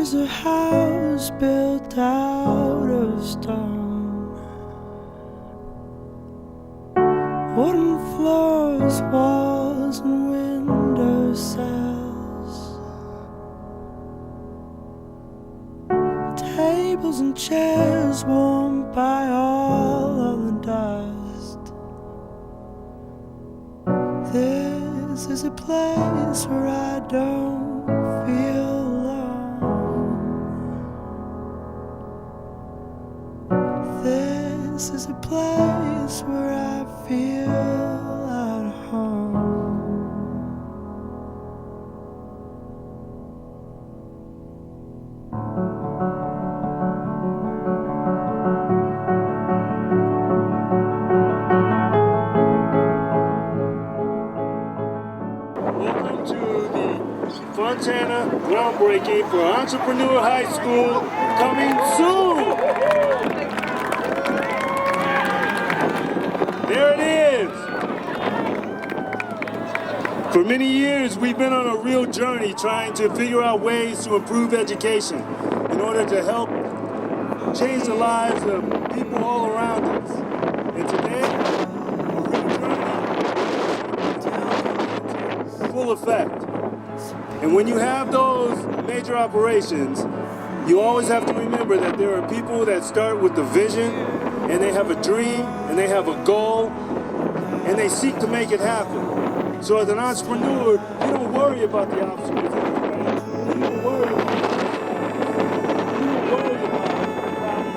is a house built out of stone, wooden floors, walls, and window sills, tables and chairs warmed by all of the dust. This is a place where I don't feel alone. This is a place where I feel at home. Welcome to the Fontana groundbreaking for Entrepreneur High School, coming soon. There it is. For many years, we've been on a real journey trying to figure out ways to improve education in order to help change the lives of people all around us. And today, a real journey full effect. And when you have those major operations, you always have to remember that there are people that start with the vision, and they have a dream, and they have a goal, and they seek to make it happen. So as an entrepreneur, you don't worry about the obstacles in your way. You don't worry about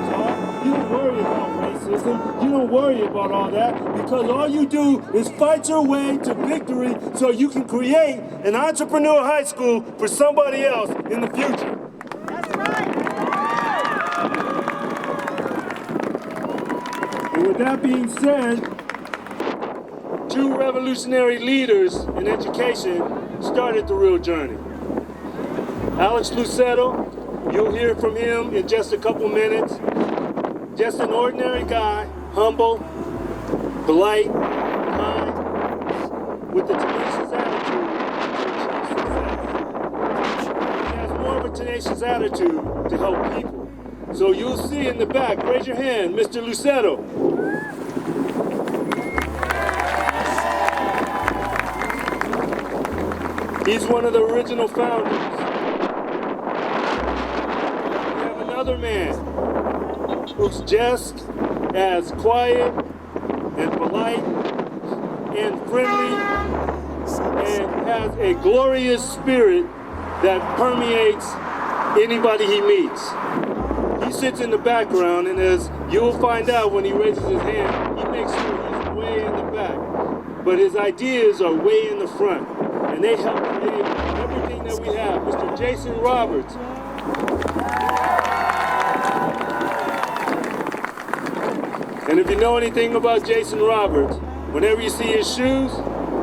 problems. You don't worry about racism. You don't worry about all that, because all you do is fight your way to victory so you can create an entrepreneur high school for somebody else in the future. That's right. And with that being said, two revolutionary leaders in education started the real journey. Alex Lucetto, you'll hear from him in just a couple minutes. Just an ordinary guy, humble, polite, kind, with a tenacious attitude to achieve success. He has more of a tenacious attitude to help people. So you'll see in the back, raise your hand, Mr. Lucetto. He's one of the original founders. We have another man who's just as quiet and polite and friendly and has a glorious spirit that permeates anybody he meets. He sits in the background, and as you'll find out when he raises his hand, he makes sure he's way in the back. But his ideas are way in the front, and they help create everything that we have. Mr. Jason Roberts. And if you know anything about Jason Roberts, whenever you see his shoes,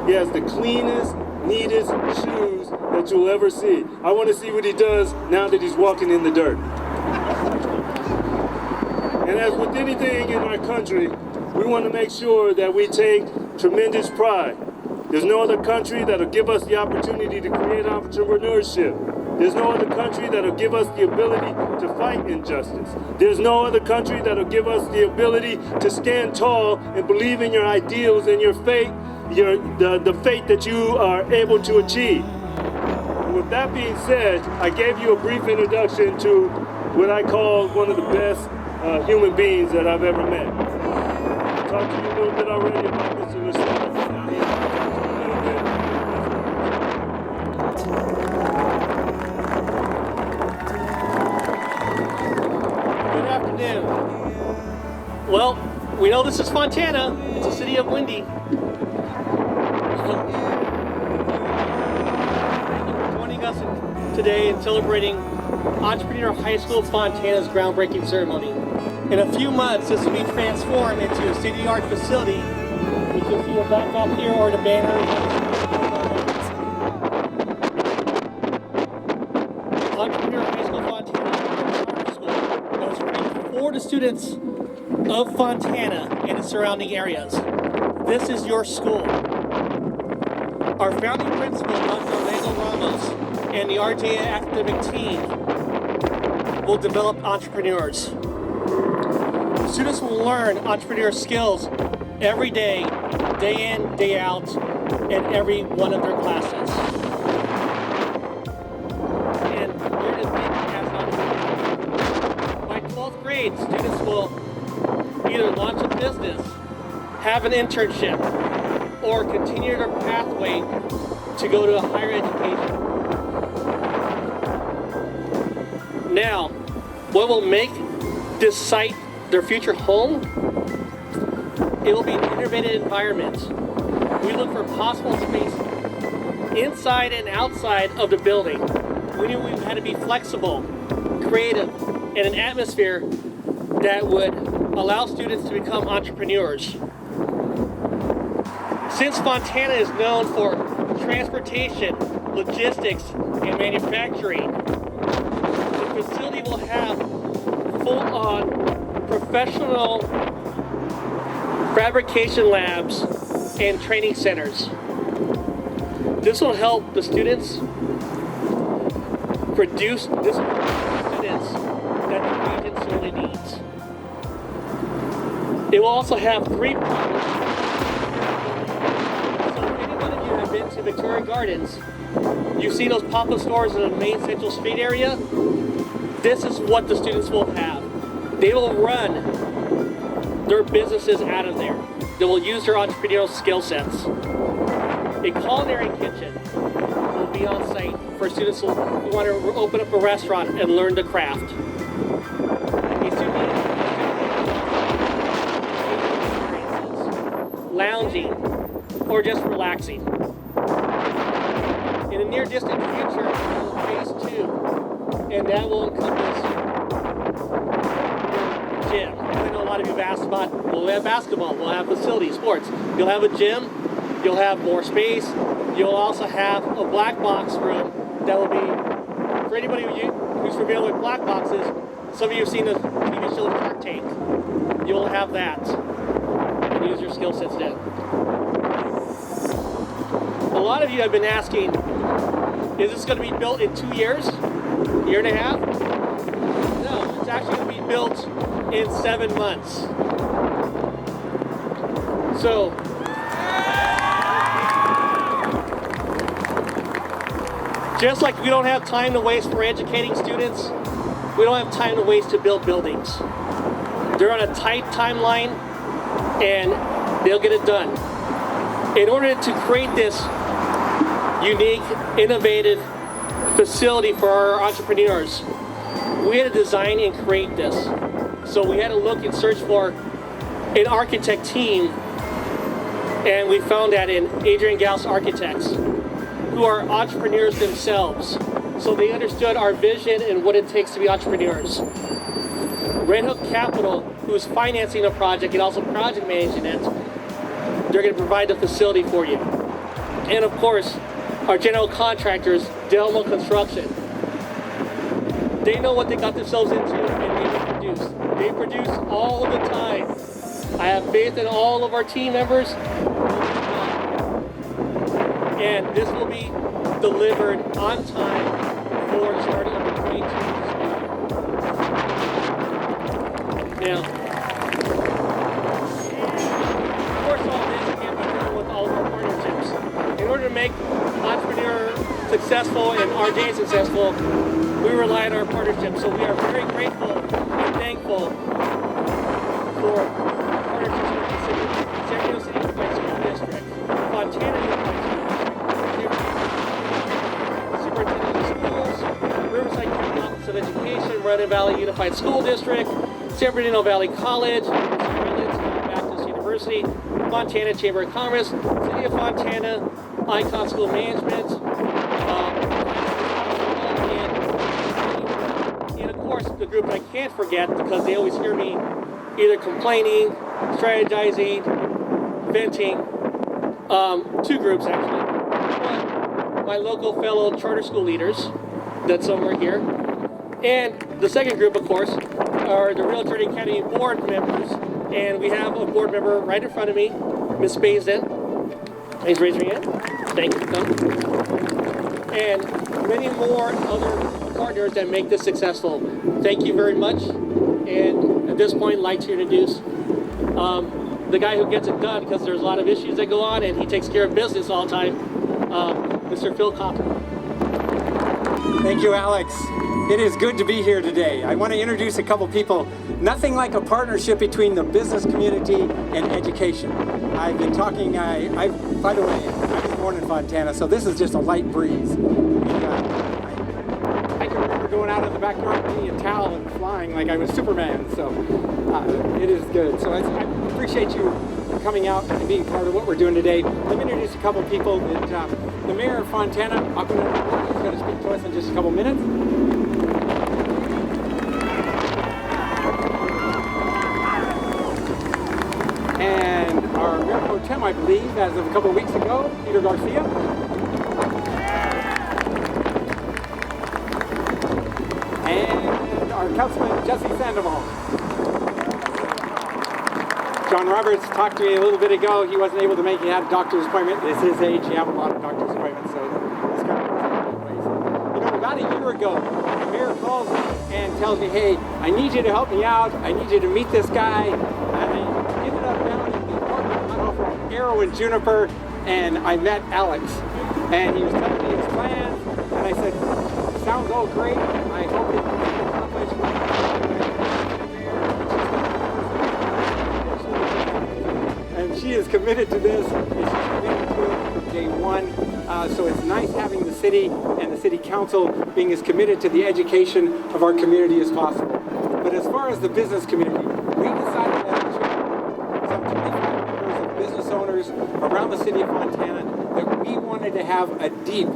he has the cleanest, neatest shoes that you'll ever see. I want to see what he does now that he's walking in the dirt. And as with anything in our country, we want to make sure that we take tremendous pride. There's no other country that'll give us the opportunity to create entrepreneurship. There's no other country that'll give us the ability to fight injustice. There's no other country that'll give us the ability to stand tall and believe in your ideals and your fate, the fate that you are able to achieve. And with that being said, I gave you a brief introduction to what I call one of the best human beings that I've ever met. I talked to you a little bit already about Mr. Lucetto. Good afternoon. Well, we know this is Fontana. It's a city of windy. Joining us today and celebrating Entrepreneur High School Fontana's groundbreaking ceremony. In a few months, this will be transformed into a state-of-the-art facility. You can see it back up here, or the banner. Entrepreneur High School Fontana School that was created for the students of Fontana and its surrounding areas. This is your school. Our founding principal, Dr. Orlando Ramos, and the RJ academic team will develop entrepreneurs. Students will learn entrepreneur skills every day in, day out, in every one of their classes. And learn to think as entrepreneurs. By 12th grade, students will either launch a business, have an internship, or continue their pathway to go to a higher education. Now, what will make this site their future home? It will be an innovative environment. We look for possible space inside and outside of the building. We knew we had to be flexible, creative, and an atmosphere that would allow students to become entrepreneurs. Since Fontana is known for transportation, logistics, and manufacturing, the facility will have full-on professional fabrication labs and training centers. This will help the students produce the students that the region sorely needs. It will also have 3 products. So if any one of you have been to Victoria Gardens, you've seen those pop-up stores in the main Central Street area. This is what the students will have. They will run their businesses out of there. They will use their entrepreneurial skill sets. A culinary kitchen will be on site for students who want to open up a restaurant and learn the craft. Lounging, or just relaxing. In the near distant future, phase 2, and that will encompass gym. I know a lot of you have asked about, we'll have basketball, we'll have facilities, sports. You'll have a gym, you'll have more space, you'll also have a black box room that will be, for anybody who's familiar with black boxes, some of you have seen the TV show Shark Tank. You'll have that. Use your skill sets then. A lot of you have been asking, is this going to be built in 2 years? Year and a half? No, it's actually going to be built in 7 months. So, just like we don't have time to waste for educating students, we don't have time to waste to build buildings. They're on a tight timeline, and they'll get it done. In order to create this unique, innovative facility for our entrepreneurs, we had to design and create this. So we had to look and search for an architect team, and we found that in Adrian Gauss Architects, who are entrepreneurs themselves. So they understood our vision and what it takes to be entrepreneurs. Red Hook Capital, who's financing a project and also project managing it, they're going to provide the facility for you. And of course, our general contractors, Delmo Construction. They know what they got themselves into, and they produce. They produce all the time. I have faith in all of our team members. And this will be delivered on time for the start of the 22 school year. Now, of course, all this can be done with all of our partnerships. In order to make Entrepreneur successful and RJ successful, we rely on our partnerships. So we are very grateful and thankful for partnerships with the San Diego City Unified School District, Fontana Unified School District, Superintendent of Schools, Riverside County Office of Education, Moreton Valley Unified School District, San Bernardino Valley College, Baptist University, Fontana Chamber of Commerce, City of Fontana, Icon School Management, and of course the group I can't forget because they always hear me either complaining, strategizing, venting. 2 groups actually. One, my local fellow charter school leaders, that's somewhere here. And the second group, of course, are the Real Journey Academy board members. And we have a board member right in front of me, Ms. Baisden. Please raise your hand. Thank you for coming. And many more other partners that make this successful. Thank you very much. And at this point, I'd like to introduce the guy who gets it done, because there's a lot of issues that go on, and he takes care of business all the time, Mr. Phil Cochran. Thank you, Alex. It is good to be here today. I want to introduce a couple people. Nothing like a partnership between the business community and education. I've been talking, by the way, I was born in Fontana, so this is just a light breeze. I can remember going out in the backyard with me a towel and flying like I was Superman, so it is good. So I appreciate you coming out and being part of what we're doing today. Let me introduce a couple people. The mayor of Fontana, Aquanetta, is going to speak to us in just a couple minutes. And our mayor pro tem, I believe, as of a couple of weeks ago, Peter Garcia. And our councilman, Jesse Sandoval. John Roberts talked to me a little bit ago. He wasn't able to make it. He had a doctor's appointment. This is his age. You have a lot of doctor's appointments, so it's kind of all over the place. You know, about a year ago, the mayor calls me and tells me, hey, I need you to help me out. I need you to meet this guy. And I ended up down in the parking lot off of Arrow and Juniper, and I met Alex. And he was telling me his plans, and I said, sounds all great. I hope it can be accomplished. And she is committed to this, and she's committed to it from day one. So it's nice having the city and the city council being as committed to the education of our community as possible. But as far as the business community, we decided as some 25 members of business owners around the city of Fontana that we wanted to have a deep,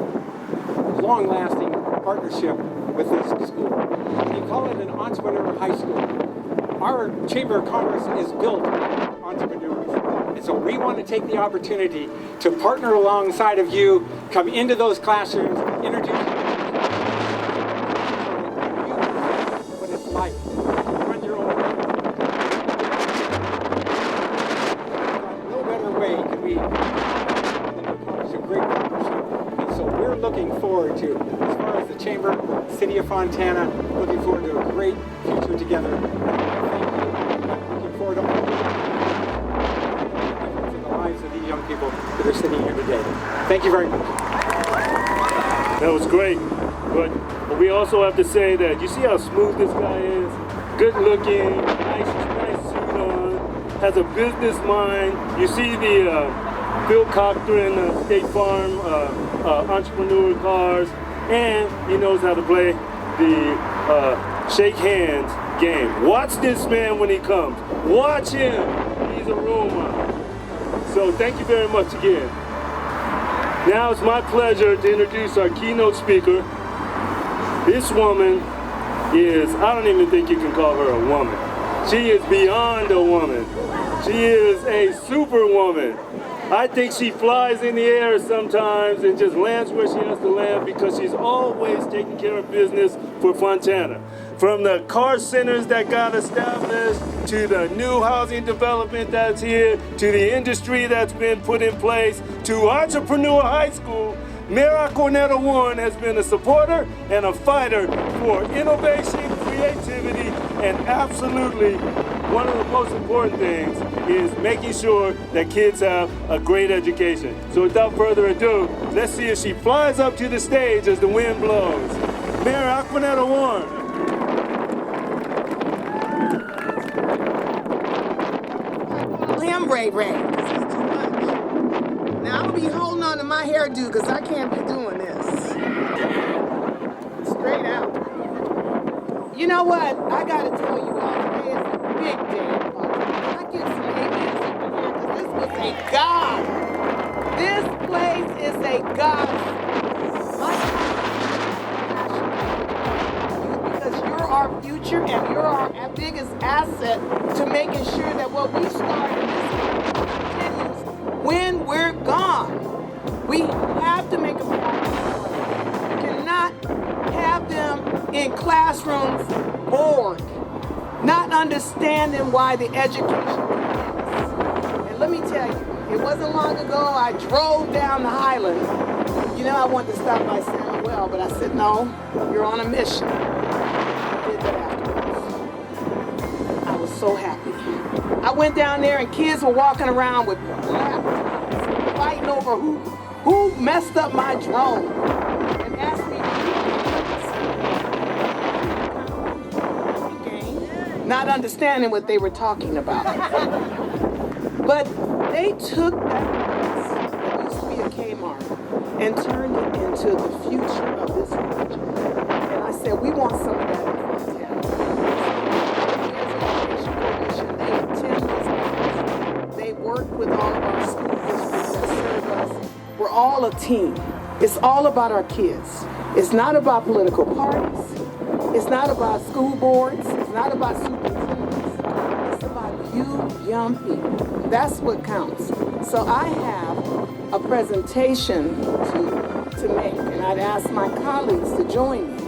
long-lasting partnership with this school. We call it an entrepreneur high school. Our Chamber of Commerce is built on entrepreneurs. And so we want to take the opportunity to partner alongside of you, come into those classrooms, introduce you what it's like to run your own business. No better way can we accomplish a great partnership. And so we're looking forward to, as far as the Chamber, City of Fontana, looking forward to a great future together. Thank you. I'm looking forward to all of these young people that are sitting here today. Thank you very much. That was great. But we also have to say that you see how smooth this guy is? Good looking, nice suit on, has a business mind. You see the Phil Cochran State Farm entrepreneur cars, and he knows how to play the shake hands game. Watch this man when he comes. Watch him. He's a role model. So thank you very much again. Now it's my pleasure to introduce our keynote speaker. This woman is, I don't even think you can call her a woman. She is beyond a woman. She is a superwoman. I think she flies in the air sometimes and just lands where she has to land because she's always taking care of business for Fontana. From the car centers that got established, to the new housing development that's here, to the industry that's been put in place, to Entrepreneur High School, Mayor Aquanetta Warren has been a supporter and a fighter for innovation, creativity, and absolutely one of the most important things is making sure that kids have a great education. So without further ado, let's see if she flies up to the stage as the wind blows. Mayor Aquanetta Warren. Him Ray Ray, because it's too much. Now I'm gonna be holding on to my hairdo because I can't be doing this. Straight out. You know what? I gotta tell you all, today is a big day. Can I get some amens up in here? Because this was a God. This place is a God. Because you're our future and you're our biggest asset to making sure that what we started continues when we're gone. We have to make a progress. We cannot have them in classrooms bored, not understanding why the education is. And let me tell you, it wasn't long ago I drove down the Highland. You know, I wanted to stop by San so well, but I said, no, you're on a mission. I did that afterwards. I was so happy. I went down there and kids were walking around with laptops, fighting over who messed up my drone and asked me to game, not understanding what they were talking about. But they took that place that used to be a Kmart and turned it into the future of this region. And I said, we want some of that in Fontana. They attend these meetings. They work with all of our school districts that serve us. We're all a team. It's all about our kids. It's not about political parties. It's not about school boards. It's not about superintendents. It's about you young people. That's what counts. So I have a presentation to make, and I'd ask my colleagues to join me.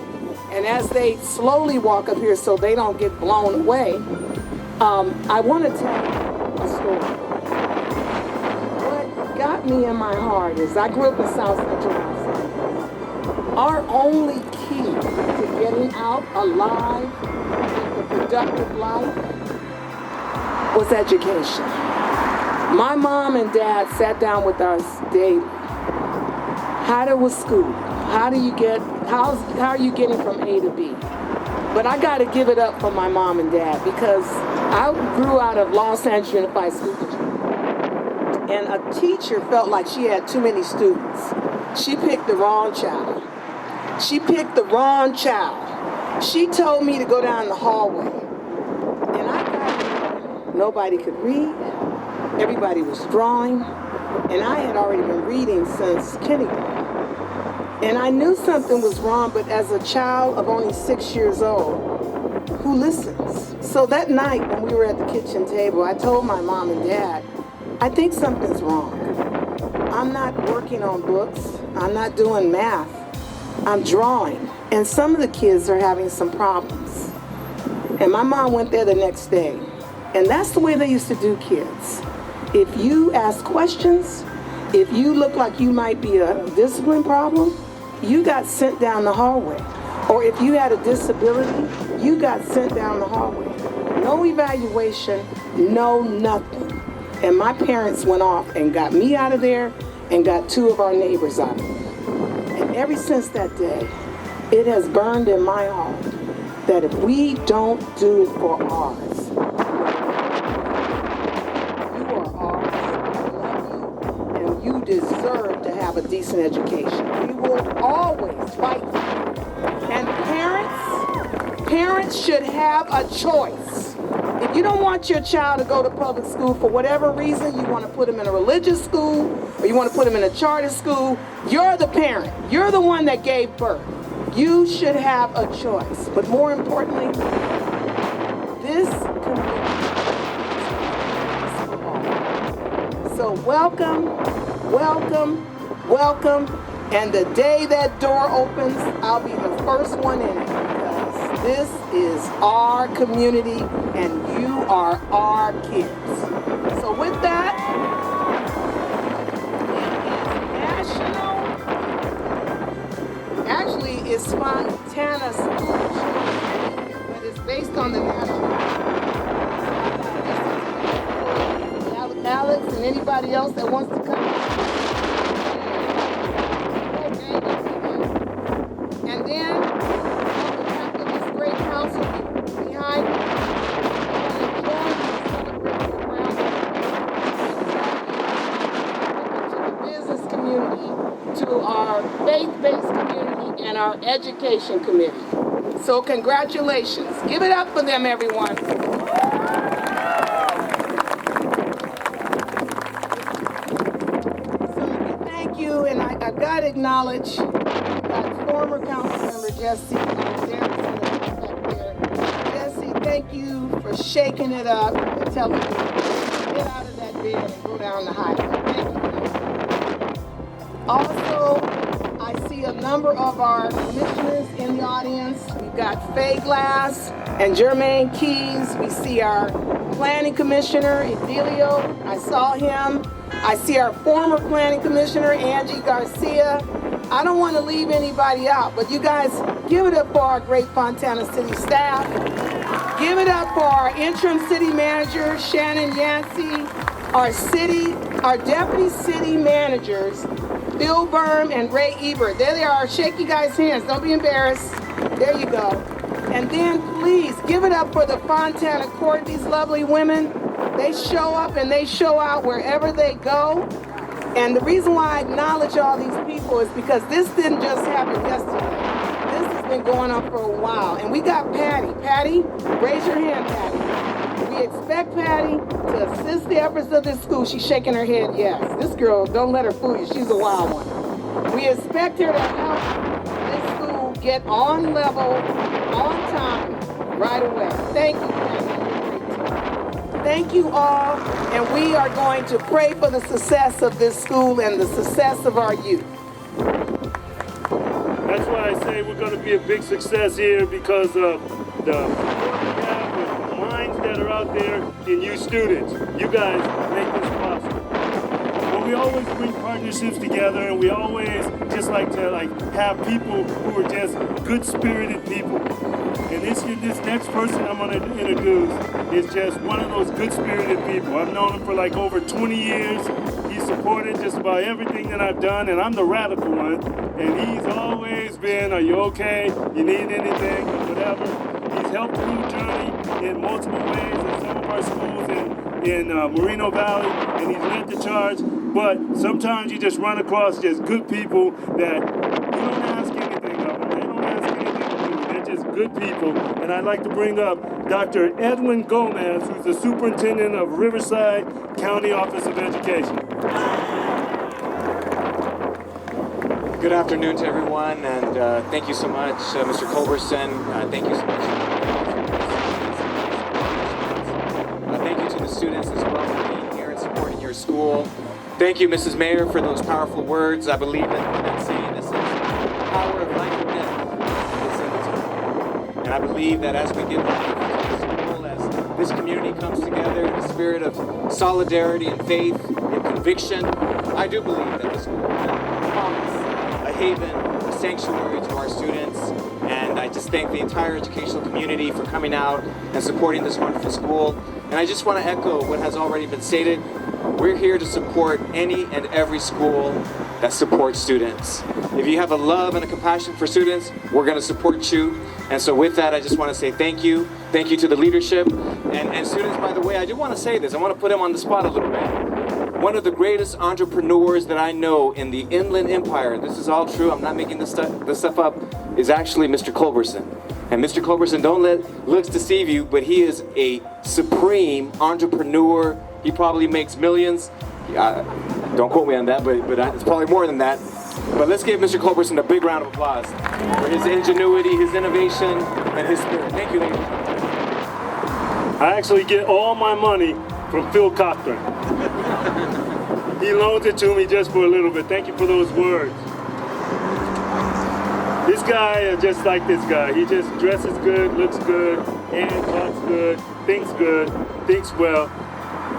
And as they slowly walk up here so they don't get blown away, I want to tell a story. What got me in my heart is I grew up in South Central Los Angeles. Our only key to getting out alive with a productive life was education. My mom and dad sat down with us daily. How was school? How are you getting from A to B? But I got to give it up for my mom and dad because I grew out of Los Angeles Unified School District. And a teacher felt like she had too many students. She picked the wrong child. She picked the wrong child. She told me to go down the hallway. And I got there. Nobody could read. Everybody was drawing, and I had already been reading since kindergarten. And I knew something was wrong, but as a child of only 6 years old, who listens? So that night when we were at the kitchen table, I told my mom and dad, I think something's wrong. I'm not working on books. I'm not doing math. I'm drawing. And some of the kids are having some problems. And my mom went there the next day. And that's the way they used to do kids. If you ask questions, if you look like you might be a discipline problem, you got sent down the hallway. Or if you had a disability, you got sent down the hallway. No evaluation, no nothing. And my parents went off and got me out of there and got 2 of our neighbors out of there. And ever since that day, it has burned in my heart that if we don't do it for ours, you deserve to have a decent education. We will always fight for you. And parents should have a choice. If you don't want your child to go to public school for whatever reason, you want to put them in a religious school, or you want to put them in a charter school, you're the parent. You're the one that gave birth. You should have a choice. But more importantly, this community. So welcome. Welcome, welcome, and the day that door opens, I'll be the first one in it because this is our community and you are our kids. So with that, it's Fontana School, but it's based on the national. Alex and anybody else that wants to come. And then, after this great council, eHigh, to the business community, to our faith-based community, and our education committee. So congratulations. Give it up for them, everyone. I've got to acknowledge that former council member Jesse Jesse, thank you for shaking it up and telling me to get out of that bed and go down the highway. Thank you. Also, I see a number of our commissioners in the audience. We've got Faye Glass and Jermaine Keys. We see our planning commissioner, Edelio. I saw him. I see our former planning commissioner, Angie Garcia. I don't want to leave anybody out, but you guys give it up for our great Fontana City staff. Give it up for our interim city manager, Shannon Yancey, our deputy city managers, Bill Berm and Ray Ebert. There they are. Shake you guys' hands. Don't be embarrassed. There you go. And then please give it up for the Fontana Court, these lovely women. They show up and they show out wherever they go. And the reason why I acknowledge all these people is because this didn't just happen yesterday. This has been going on for a while. And we got Patty. Patty, raise your hand, Patty. We expect Patty to assist the efforts of this school. She's shaking her head yes. This girl, don't let her fool you. She's a wild one. We expect her to help this school get on level, on time, right away. Thank you, Patty. Thank you all, and we are going to pray for the success of this school and the success of our youth. That's why I say we're going to be a big success here, because of the minds that are out there in you students. You guys make this possible. But we always bring partnerships together, and we always just like to have people who are just good-spirited people. And this next person I'm going to introduce is just one of those good-spirited people. I've known him for like over 20 years. He's supported just about everything that I've done, and I'm the radical one. And he's always been, are you okay? You need anything? Whatever. He's helped through the journey in multiple ways in some of our schools in Moreno Valley, and he's led the charge. But sometimes you just run across just good people that you don't ask anything of them. They don't ask anything of you. They're just good people. And I'd like to bring up Dr. Edwin Gomez, who's the superintendent of Riverside County Office of Education. Good afternoon to everyone, and thank you so much, Mr. Culberson. Thank you so much. Thank you to the students as well for being here and supporting your school. Thank you, Mrs. Mayor, for those powerful words. I believe in that saying. This is the power of life and death. It's in the tongue. And I believe that as we give life to the school, as this community comes together in a spirit of solidarity and faith and conviction, I do believe that the school will promise a haven, a sanctuary to our students. And I just thank the entire educational community for coming out and supporting this wonderful school. And I just want to echo what has already been stated. We're here to support any and every school that supports students. If you have a love and a compassion for students, we're going to support you. And so with that, I just want to say thank you. Thank you to the leadership. And students, by the way, I do want to say this. I want to put him on the spot a little bit. One of the greatest entrepreneurs that I know in the Inland Empire, this is all true, I'm not making this stuff up, is actually Mr. Culberson. And Mr. Culberson, don't let looks deceive you, but he is a supreme entrepreneur. He probably makes millions. Don't quote me on that, but it's probably more than that. But let's give Mr. Culberson a big round of applause for his ingenuity, his innovation, and his spirit. Thank you, ladies. I actually get all my money from Phil Cochran. He loans it to me just for a little bit. Thank you for those words. This guy is just like this guy. He just dresses good, looks good, and talks good, thinks well,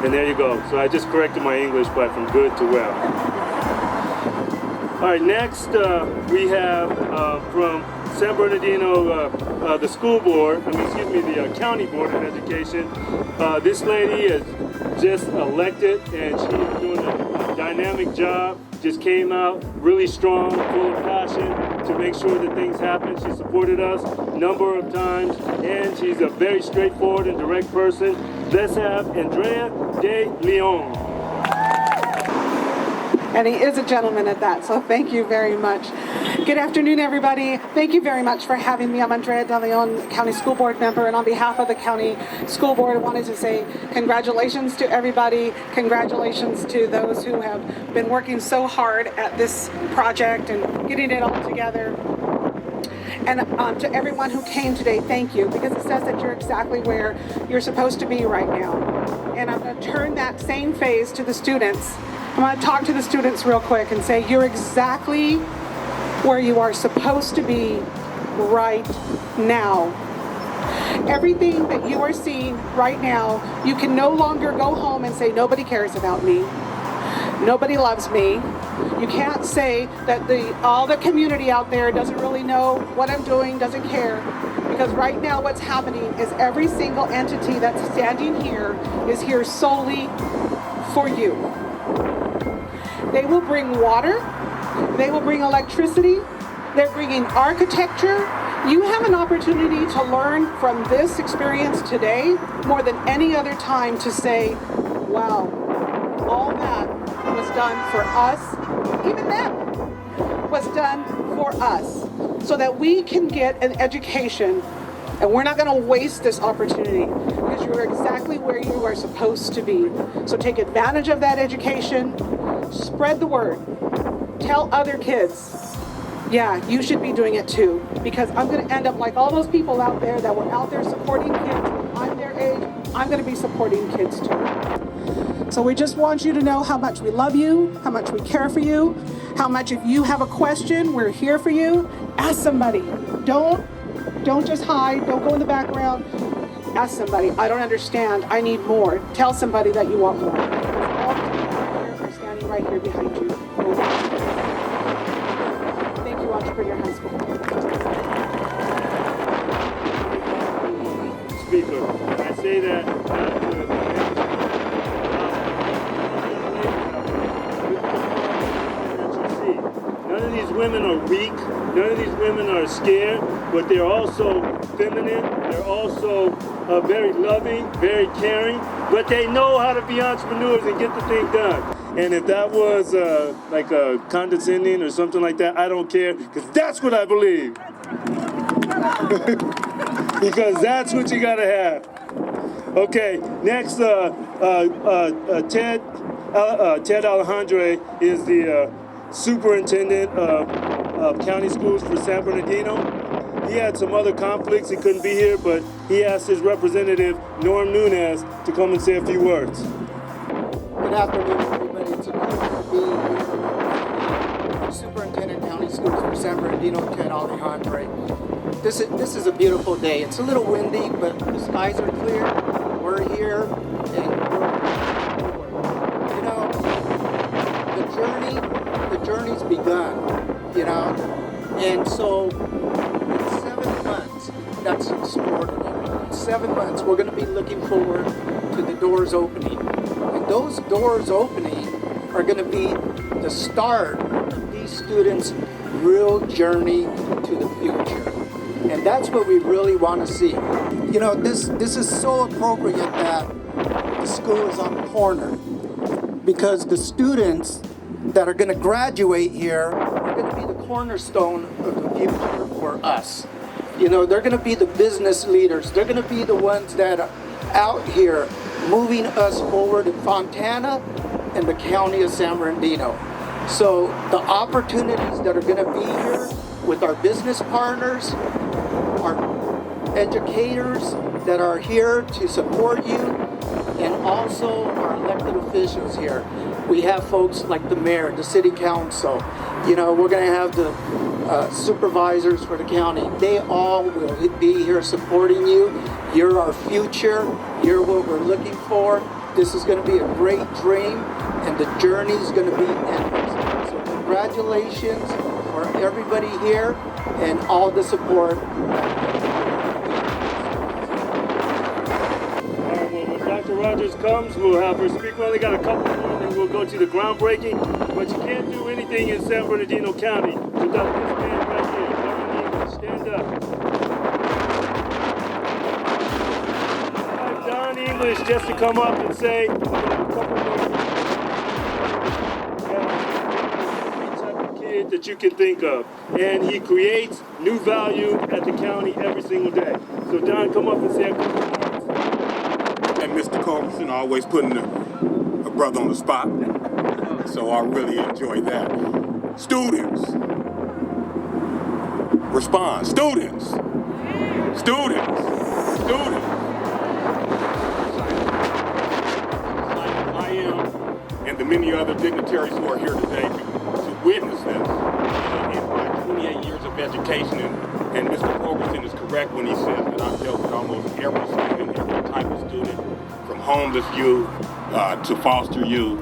and there you go. So I just corrected my English, but from good to well. All right, next we have from San Bernardino, the school board, the county board of education. This lady is just elected, and she's doing a dynamic job. Just came out really strong, full of passion to make sure that things happen. She supported us a number of times, and she's a very straightforward and direct person. Let's have Andrea de Leon. And he is a gentleman at that, so thank you very much. Good afternoon, everybody. Thank you very much for having me. I'm Andrea de Leon, County School Board member, and on behalf of the County School Board, I wanted to say congratulations to everybody. Congratulations to those who have been working so hard at this project and getting it all together. And to everyone who came today, thank you, because it says that you're exactly where you're supposed to be right now. And I'm going to turn that same phase to the students. I'm going to talk to the students real quick and say you're exactly where you are supposed to be right now. Everything that you are seeing right now, you can no longer go home and say nobody cares about me. Nobody loves me. You can't say that all the community out there doesn't really know what I'm doing, doesn't care. Because right now what's happening is every single entity that's standing here is here solely for you. They will bring water, they will bring electricity, they're bringing architecture. You have an opportunity to learn from this experience today more than any other time to say, wow, all that was done for us, even that was done for us, so that we can get an education. And we're not going to waste this opportunity because you're exactly where you are supposed to be. So take advantage of that education, spread the word, tell other kids, yeah, you should be doing it too, because I'm going to end up like all those people out there that were out there supporting kids. When I'm their age, I'm going to be supporting kids too. So we just want you to know how much we love you, how much we care for you, how much if you have a question, we're here for you. Ask somebody. Don't just hide. Don't go in the background. Ask somebody. I don't understand. I need more. Tell somebody that you want more. All the people are standing right here behind you. Thank you, Entrepreneur High School. Speaker, I say that none of these women are weak, none of these women are scared, but they're also feminine, they're also very loving, very caring, but they know how to be entrepreneurs and get the thing done. And if that was like condescending or something like that, I don't care, because that's what I believe. Because that's what you gotta have. Okay, next, Ted Alejandre is the superintendent of county schools for San Bernardino. He had some other conflicts, he couldn't be here, but he asked his representative, Norm Nunez, to come and say a few words. Good afternoon, everybody. It's a pleasure to be here. Superintendent County Schools for San Bernardino, Ted Alejandre. This is a beautiful day. It's a little windy, but the skies are clear. We're here, and you know, the journey's begun. You know, and so in 7 months, that's extraordinary. In 7 months, we're going to be looking forward to the doors opening. And those doors opening are going to be the start of these students' real journey to the future. And that's what we really want to see. You know, this is so appropriate that the school is on the corner, because the students that are going to graduate here are going to be the cornerstone of the future for us. You know, they're going to be the business leaders. They're going to be the ones that are out here moving us forward in Fontana and the county of San Bernardino. So the opportunities that are going to be here with our business partners, our educators that are here to support you, and also our elected officials here. We have folks like the mayor, the city council. You know, we're going to have the supervisors for the county. They all will be here supporting you. You're our future. You're what we're looking for. This is going to be a great dream, and the journey is going to be endless. So congratulations for everybody here and all the support. When Dr. Rogers comes, we'll have her speak. We only got a couple more, then we'll go to the groundbreaking. But you can't do anything in San Bernardino County without this man right here. Governor, stand up. Don English just to come up and say a couple more. Every type of kid that you can think of. And he creates new value at the county every single day. So Don, come up and say a couple words. And Mr. Culbertson always putting a brother on the spot. So I really enjoy that. Students, respond. Students, students, students. I am, and the many other dignitaries who are here today to witness this. In my 28 years of education, and Mr. Culbertson is correct when he says that I've dealt with almost every student, every type of student, from homeless youth, to foster you,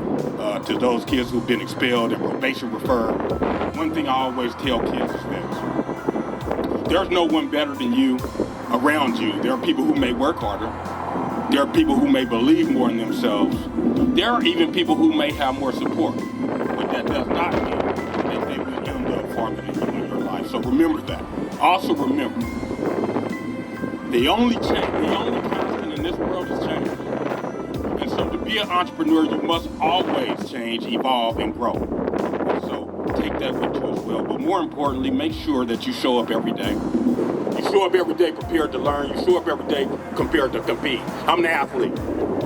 to those kids who've been expelled and probation referred. One thing I always tell kids is this: there's no one better than you around you. There are people who may work harder. There are people who may believe more in themselves. There are even people who may have more support. But that does not mean that they will end up farther than you in your life. So remember that. Also remember, the only constant in this world is change. And so to be an entrepreneur, you must always change, evolve, and grow. And so take that with you as well. But more importantly, make sure that you show up every day. You show up every day prepared to learn. You show up every day prepared to compete. I'm an athlete.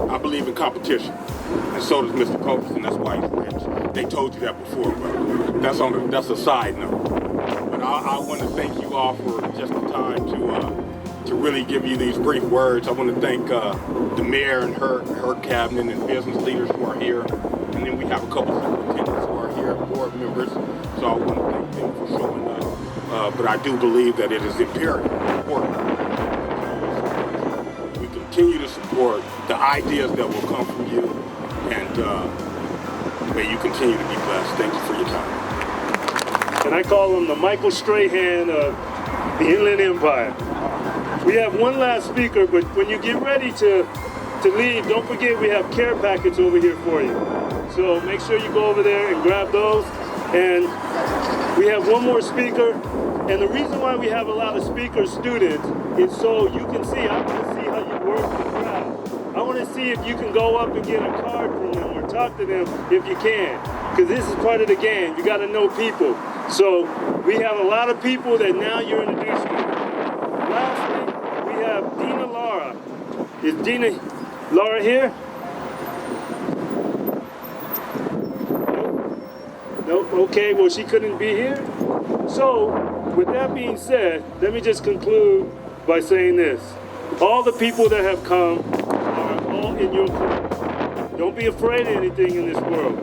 I believe in competition. And so does Mr. Copeland, and that's why he's rich. They told you that before, but that's a side note. But I want to thank you all for just the time to really give you these brief words. I want to thank the mayor and her cabinet and business leaders who are here. And then we have a couple of superintendents who are here, board members. So I want to thank them for showing up. But I do believe that it is imperative, important. We continue to support the ideas that will come from you, and may you continue to be blessed. Thank you for your time. And I call him the Michael Strahan of the Inland Empire. We have one last speaker, but when you get ready to leave, don't forget we have care packets over here for you. So make sure you go over there and grab those. And we have one more speaker. And the reason why we have a lot of speaker students is so you can see, I want to see how you work the crowd. I want to see if you can go up and get a card from them or talk to them if you can. Because this is part of the game. You got to know people. So we have a lot of people that now you're introduced to. Lastly, we have Dina Lara. Is Dina Lara here? Nope. Okay, well, she couldn't be here. So, with that being said, let me just conclude by saying this. All the people that have come are all in your corner. Don't be afraid of anything in this world.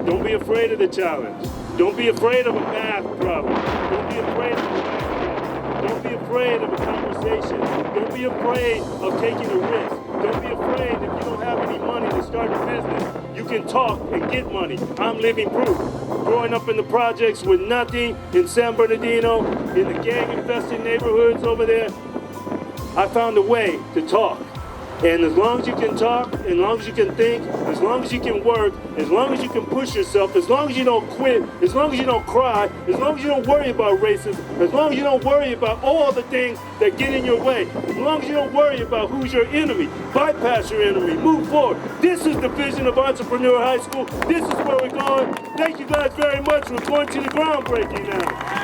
Don't be afraid of the challenge. Don't be afraid of a math problem. Don't be afraid of a math problem. Don't be afraid of a conversation. Don't be afraid of taking a risk. Don't be afraid if you don't have any money to start a business. You can talk and get money. I'm living proof. Growing up in the projects with nothing in San Bernardino, in the gang-infested neighborhoods over there, I found a way to talk. And as long as you can talk, as long as you can think, as long as you can work, as long as you can push yourself, as long as you don't quit, as long as you don't cry, as long as you don't worry about racism, as long as you don't worry about all the things that get in your way, as long as you don't worry about who's your enemy, bypass your enemy, move forward. This is the vision of Entrepreneur High School. This is where we're going. Thank you guys very much. We're going to the groundbreaking now.